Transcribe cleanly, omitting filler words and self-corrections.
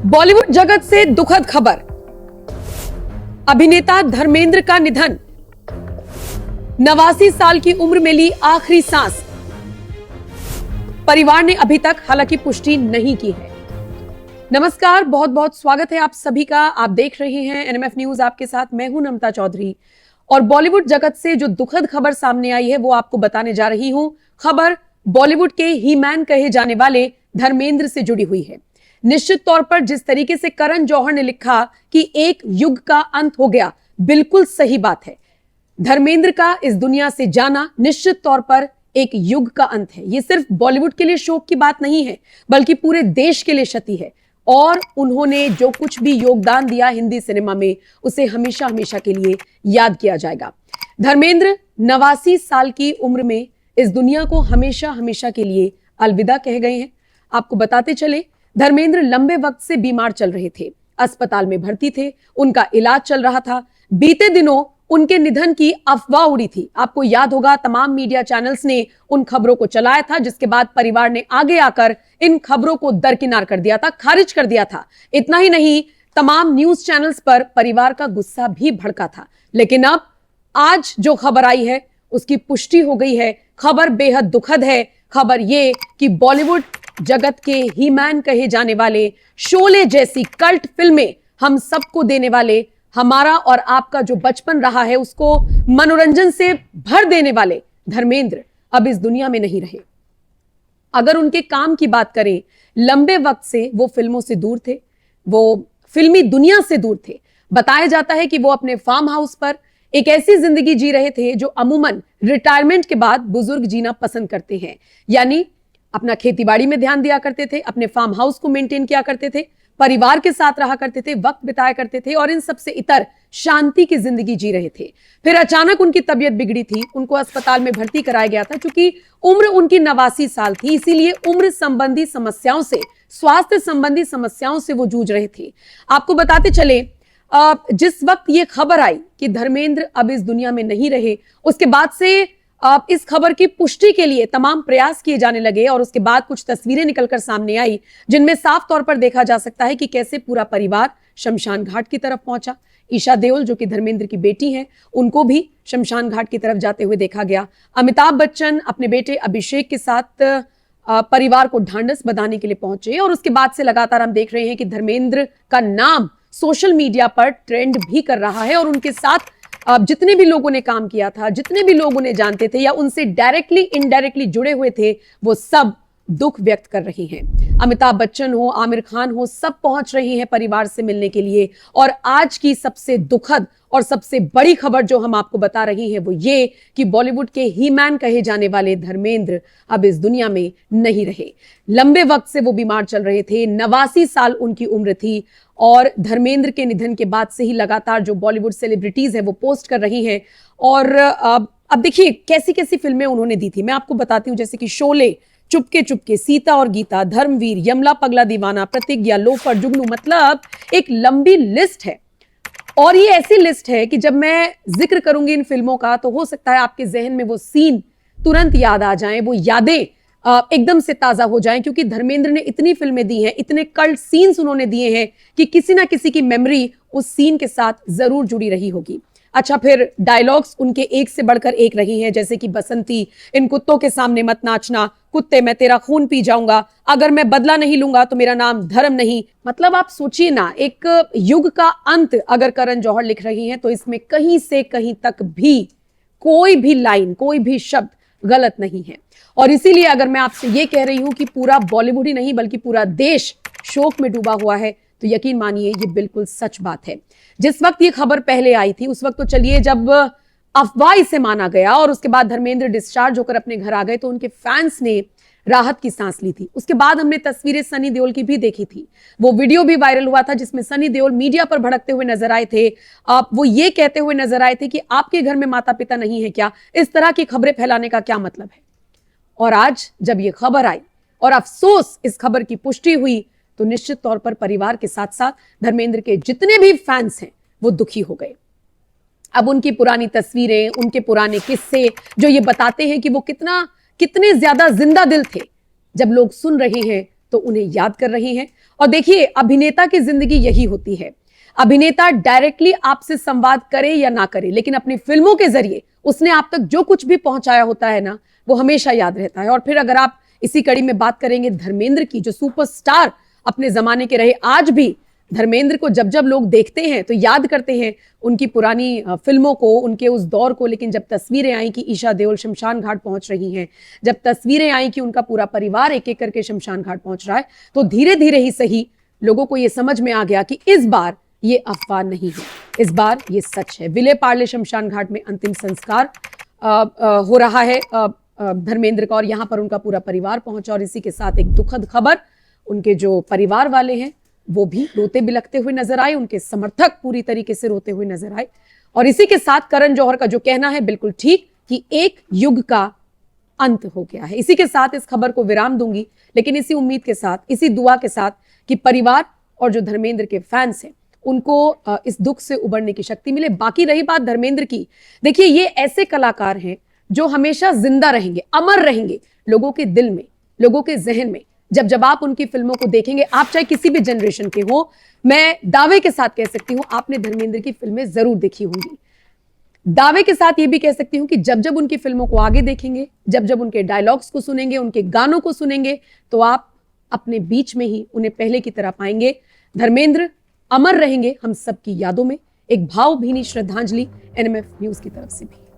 बॉलीवुड जगत से दुखद खबर। अभिनेता धर्मेंद्र का निधन। 89 साल की उम्र में ली आखिरी सांस। परिवार ने अभी तक हालांकि पुष्टि नहीं की है। नमस्कार, बहुत बहुत स्वागत है आप सभी का। आप देख रहे हैं एनएमएफ न्यूज, आपके साथ मैं हूं नमता चौधरी। और बॉलीवुड जगत से जो दुखद खबर सामने आई है वो आपको बताने जा रही हूं। खबर बॉलीवुड के ही मैन कहे जाने वाले धर्मेंद्र से जुड़ी हुई है। निश्चित तौर पर जिस तरीके से करण जौहर ने लिखा कि एक युग का अंत हो गया, बिल्कुल सही बात है। धर्मेंद्र का इस दुनिया से जाना निश्चित तौर पर एक युग का अंत है। यह सिर्फ बॉलीवुड के लिए शोक की बात नहीं है, बल्कि पूरे देश के लिए क्षति है। और उन्होंने जो कुछ भी योगदान दिया हिंदी सिनेमा में, उसे हमेशा हमेशा के लिए याद किया जाएगा। धर्मेंद्र 89 साल की उम्र में इस दुनिया को हमेशा हमेशा के लिए अलविदा कह गए हैं। आपको बताते चले, धर्मेंद्र लंबे वक्त से बीमार चल रहे थे, अस्पताल में भर्ती थे, उनका इलाज चल रहा था। बीते दिनों उनके निधन की अफवाह उड़ी थी। आपको याद होगा, तमाम मीडिया चैनल्स ने उन खबरों को चलाया था, जिसके बाद परिवार ने आगे आकर इन खबरों को दरकिनार कर दिया था, खारिज कर दिया था। इतना ही नहीं, तमाम न्यूज चैनल्स पर परिवार का गुस्सा भी भड़का था। लेकिन अब आज जो खबर आई है उसकी पुष्टि हो गई है। खबर बेहद दुखद है। खबर यह कि बॉलीवुड जगत के ही मैन कहे जाने वाले, शोले जैसी कल्ट फिल्में हम सबको देने वाले, हमारा और आपका जो बचपन रहा है उसको मनोरंजन से भर देने वाले धर्मेंद्र अब इस दुनिया में नहीं रहे। अगर उनके काम की बात करें, लंबे वक्त से वो फिल्मों से दूर थे, वो फिल्मी दुनिया से दूर थे। बताया जाता है कि वो अपने फार्म हाउस पर एक ऐसी जिंदगी जी रहे थे जो अमूमन रिटायरमेंट के बाद बुजुर्ग जीना पसंद करते हैं। यानी अपना खेतीबाड़ी में ध्यान दिया करते थे, अपने फार्म हाउस को मेंटेन किया करते थे, परिवार के साथ रहा करते थे, वक्त बिताया करते थे और इन सबसे इतर शांति की जिंदगी जी रहे थे। फिर अचानक उनकी तबीयत बिगड़ी थी, उनको अस्पताल में भर्ती कराया गया था। चूंकि उम्र उनकी 89 साल थी, इसीलिए उम्र संबंधी समस्याओं से, स्वास्थ्य संबंधी समस्याओं से वो जूझ रहे थे। आपको बताते चले, जिस वक्त ये खबर आई कि धर्मेंद्र अब इस दुनिया में नहीं रहे, उसके बाद से इस खबर की पुष्टि के लिए तमाम प्रयास किए जाने लगे। और उसके बाद कुछ तस्वीरें निकलकर सामने आई, जिनमें साफ तौर पर देखा जा सकता है कि कैसे पूरा परिवार शमशान घाट की तरफ पहुंचा। ईशा देओल, जो कि धर्मेंद्र की बेटी हैं, उनको भी शमशान घाट की तरफ जाते हुए देखा गया। अमिताभ बच्चन अपने बेटे अभिषेक के साथ परिवार को ढांढस बंधाने के लिए पहुंचे। और उसके बाद से लगातार हम देख रहे हैं कि धर्मेंद्र का नाम सोशल मीडिया पर ट्रेंड भी कर रहा है। और उनके साथ जितने भी लोगों ने काम किया था, जितने भी लोग उन्हें जानते थे या उनसे डायरेक्टली इनडायरेक्टली जुड़े हुए थे, वो सब दुख व्यक्त कर रही हैं। अमिताभ बच्चन हो, आमिर खान हो, सब पहुंच रही हैं परिवार से मिलने के लिए। और आज की सबसे दुखद और सबसे बड़ी खबर जो हम आपको बता रही हैं वो ये कि बॉलीवुड के ही मैन कहे जाने वाले धर्मेंद्र अब इस दुनिया में नहीं रहे। लंबे वक्त से वो बीमार चल रहे थे, 89 साल उनकी उम्र थी। और धर्मेंद्र के निधन के बाद से ही लगातार जो बॉलीवुड सेलिब्रिटीज हैं वो पोस्ट कर रही हैं। और अब देखिए कैसी कैसी फिल्में उन्होंने दी थी, मैं आपको बताती हूँ। जैसे कि शोले, चुपके चुपके, सीता और गीता, धर्मवीर, यमला पगला दीवाना, प्रतिज्ञा, लोफर, जुगनू, मतलब एक लंबी लिस्ट है। और ये ऐसी लिस्ट है कि जब मैं जिक्र करूंगी इन फिल्मों का, तो हो सकता है आपके जहन में वो सीन तुरंत याद आ जाएं, वो यादें एकदम से ताजा हो जाएं। क्योंकि धर्मेंद्र ने इतनी फिल्में दी हैं, इतने कल्ट सीन्स उन्होंने दिए हैं कि किसी ना किसी की मेमोरी उस सीन के साथ जरूर जुड़ी रही होगी। अच्छा, फिर डायलॉग्स उनके एक से बढ़कर एक रही हैं। जैसे कि बसंती, इन कुत्तों के सामने मत नाचना, कुत्ते मैं तेरा खून पी जाऊंगा, अगर मैं बदला नहीं लूंगा तो मेरा नाम धर्म नहीं। मतलब आप सोचिए ना, एक युग का अंत अगर करण जौहर लिख रही हैं, तो इसमें कहीं से कहीं तक भी कोई भी लाइन, कोई भी शब्द गलत नहीं है। और इसीलिए अगर मैं आपसे ये कह रही हूं कि पूरा बॉलीवुड ही नहीं बल्कि पूरा देश शोक में डूबा हुआ है, तो यकीन मानिए ये बिल्कुल सच बात है। जिस वक्त ये खबर पहले आई थी, उस वक्त तो चलिए जब अफवाह इसे माना गया और उसके बाद धर्मेंद्र डिस्चार्ज होकर अपने घर आ गए, तो उनके फैंस ने राहत की सांस ली थी। उसके बाद हमने तस्वीरें सनी देओल की भी देखी थी। वो वीडियो भी वायरल हुआ था जिसमें सनी देओल मीडिया पर भड़कते हुए नजर आए थे। वो ये कहते हुए नजर आए थे कि आपके घर में माता पिता नहीं है क्या, इस तरह की खबरें फैलाने का क्या मतलब है। और आज जब ये खबर आई और अफसोस इस खबर की पुष्टि हुई, तो निश्चित तौर पर परिवार के साथ साथ धर्मेंद्र के जितने भी फैंस हैं वो दुखी हो गए। अब उनकी पुरानी तस्वीरें, उनके पुराने किस्से जो ये बताते हैं कि वो कितने ज्यादा जिंदा दिल थे, जब लोग सुन रहे हैं तो उन्हें याद कर रही हैं। और देखिए, अभिनेता की जिंदगी यही होती है। अभिनेता डायरेक्टली आपसे संवाद करे या ना करे, लेकिन अपनी फिल्मों के जरिए उसने आप तक जो कुछ भी पहुंचाया होता है ना, वो हमेशा याद रहता है। और फिर अगर आप इसी कड़ी में बात करेंगे धर्मेंद्र की, जो सुपरस्टार अपने जमाने के रहे, आज भी धर्मेंद्र को जब जब लोग देखते हैं तो याद करते हैं उनकी पुरानी फिल्मों को, उनके उस दौर को। लेकिन जब तस्वीरें आई कि ईशा देओल शमशान घाट पहुंच रही हैं, जब तस्वीरें आई कि उनका पूरा परिवार एक एक करके शमशान घाट पहुंच रहा है, तो धीरे धीरे ही सही लोगों को यह समझ में आ गया कि इस बार ये अफवाह नहीं है, इस बार ये सच है। विले पार्ले शमशान घाट में अंतिम संस्कार हो रहा है धर्मेंद्र का, और यहां पर उनका पूरा परिवार पहुंचा। और इसी के साथ एक दुखद खबर, उनके जो परिवार वाले हैं वो भी रोते बिलखते हुए नजर आए, उनके समर्थक पूरी तरीके से रोते हुए नजर आए। और इसी के साथ करण जौहर का जो कहना है बिल्कुल ठीक, कि एक युग का अंत हो गया है। इसी के साथ इस खबर को विराम दूंगी, लेकिन इसी उम्मीद के साथ, इसी दुआ के साथ कि परिवार और जो धर्मेंद्र के फैंस हैं उनको इस दुख से उबरने की शक्ति मिले। बाकी रही बात धर्मेंद्र की, देखिए ये ऐसे कलाकार हैं जो हमेशा जिंदा रहेंगे, अमर रहेंगे लोगों के दिल में, लोगों के जहन में। जब जब आप उनकी फिल्मों को देखेंगे, आप चाहे किसी भी जनरेशन के हो, मैं दावे के साथ कह सकती हूं आपने धर्मेंद्र की फिल्में जरूर देखी होंगी। दावे के साथ यह भी कह सकती हूं कि जब जब उनकी फिल्मों को आगे देखेंगे, जब जब उनके डायलॉग्स को सुनेंगे, उनके गानों को सुनेंगे, तो आप अपने बीच में ही उन्हें पहले की तरह पाएंगे। धर्मेंद्र अमर रहेंगे हम सबकी यादों में। एक भावभीनी श्रद्धांजलि एनएमएफ न्यूज की तरफ से भी।